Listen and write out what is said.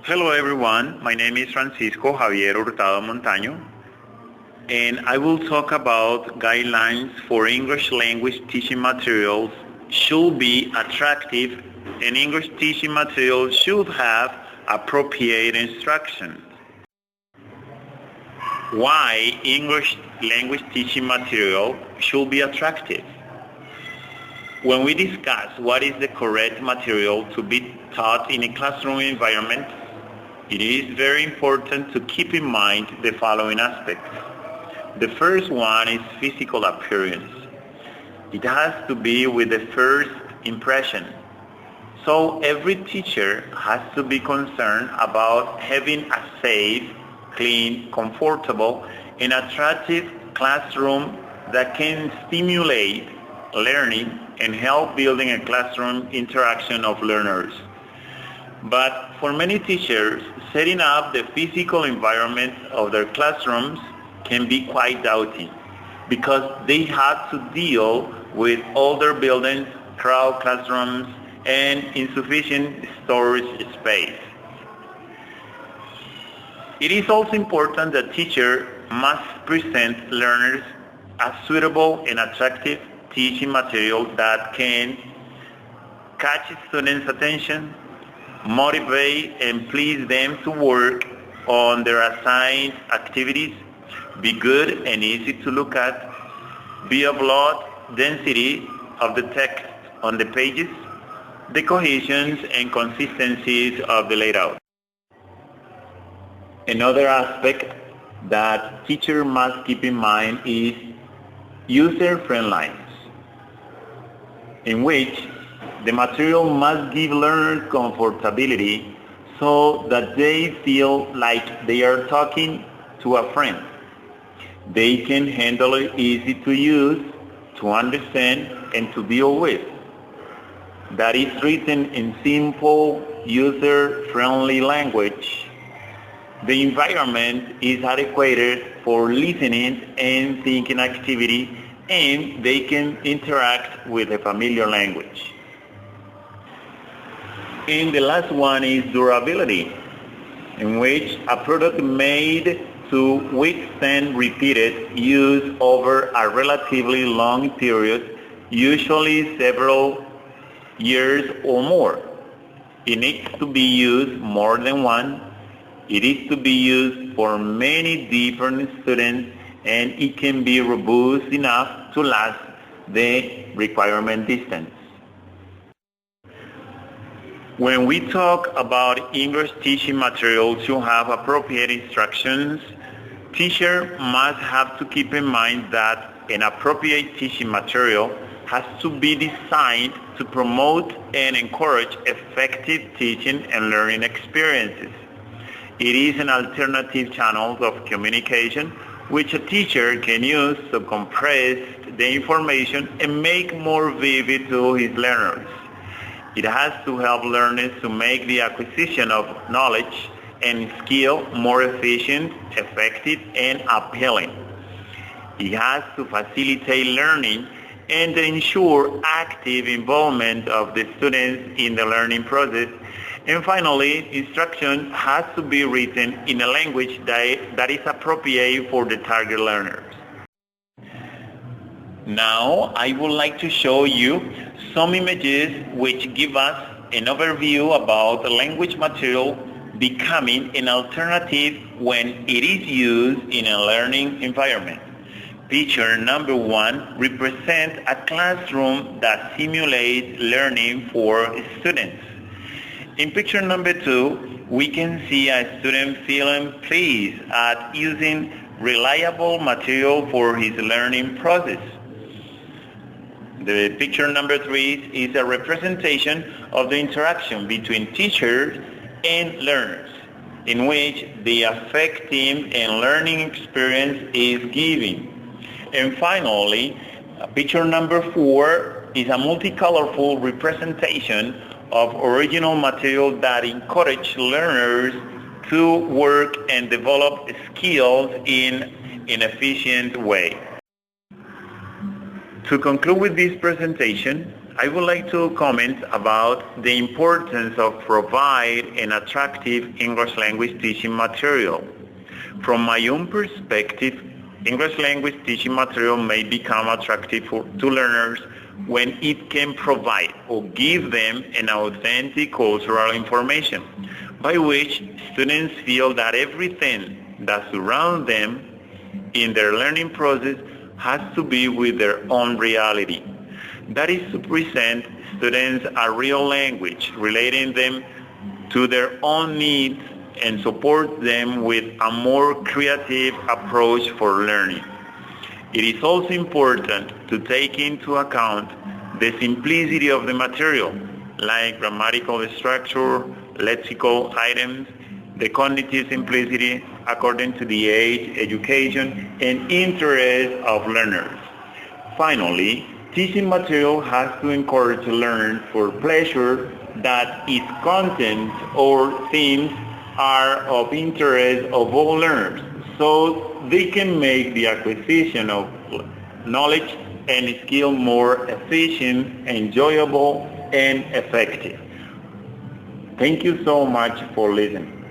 Hello everyone, my name is Francisco Javier Hurtado Montaño, and I will talk about guidelines for English language teaching materials should be attractive, and English teaching materials should have appropriate instruction. Why English language teaching material should be attractive? When we discuss what is the correct material to be taught in a classroom environment, it is very important to keep in mind the following aspects. The first one is physical appearance. It has to be with the first impression. So every teacher has to be concerned about having a safe, clean, comfortable, and attractive classroom that can stimulate learning and help building a classroom interaction of learners. But for many teachers, setting up the physical environment of their classrooms can be quite daunting because they have to deal with older buildings, crowded classrooms, and insufficient storage space. It is also important that teachers must present learners a suitable and attractive teaching material that can catch students' attention, motivate and please them to work on their assigned activities, be good and easy to look at, be of low density of the text on the pages, the cohesions and consistencies of the layout. Another aspect that teachers must keep in mind is user-friendliness, in which the material must give learners comfortability so that they feel like they are talking to a friend. They can handle it easy to use, to understand, and to deal with. That is written in simple, user-friendly language. The environment is adequate for listening and thinking activity, and they can interact with a familiar language. And the last one is durability, in which a product made to withstand repeated use over a relatively long period, usually several years or more. It needs to be used more than once. It is to be used for many different students, and it can be robust enough to last the requirement distance. When we talk about English teaching materials to have appropriate instructions, teachers must have to keep in mind that an appropriate teaching material has to be designed to promote and encourage effective teaching and learning experiences. It is an alternative channel of communication which a teacher can use to compress the information and make more vivid to his learners. It has to help learners to make the acquisition of knowledge and skill more efficient, effective, and appealing. It has to facilitate learning and ensure active involvement of the students in the learning process. And finally, instruction has to be written in a language that is appropriate for the target learners. Now, I would like to show you some images which give us an overview about the language material becoming an alternative when it is used in a learning environment. Picture number 1 represents a classroom that simulates learning for students. In picture number 2, we can see a student feeling pleased at using reliable material for his learning process. The picture number 3 is a representation of the interaction between teachers and learners, in which the affecting and learning experience is given. And finally, picture number 4 is a multicolorful representation of original material that encourage learners to work and develop skills in an efficient way. To conclude with this presentation, I would like to comment about the importance of provide an attractive English language teaching material. From my own perspective, English language teaching material may become attractive to learners when it can provide or give them an authentic cultural information, by which students feel that everything that surrounds them in their learning process has to be with their own reality. That is to present students a real language, relating them to their own needs and support them with a more creative approach for learning. It is also important to take into account the simplicity of the material, like grammatical structure, lexical items, the cognitive simplicity according to the age, education, and interest of learners. Finally, teaching material has to encourage learners for pleasure that its content or themes are of interest of all learners, so they can make the acquisition of knowledge and skill more efficient, enjoyable, and effective. Thank you so much for listening.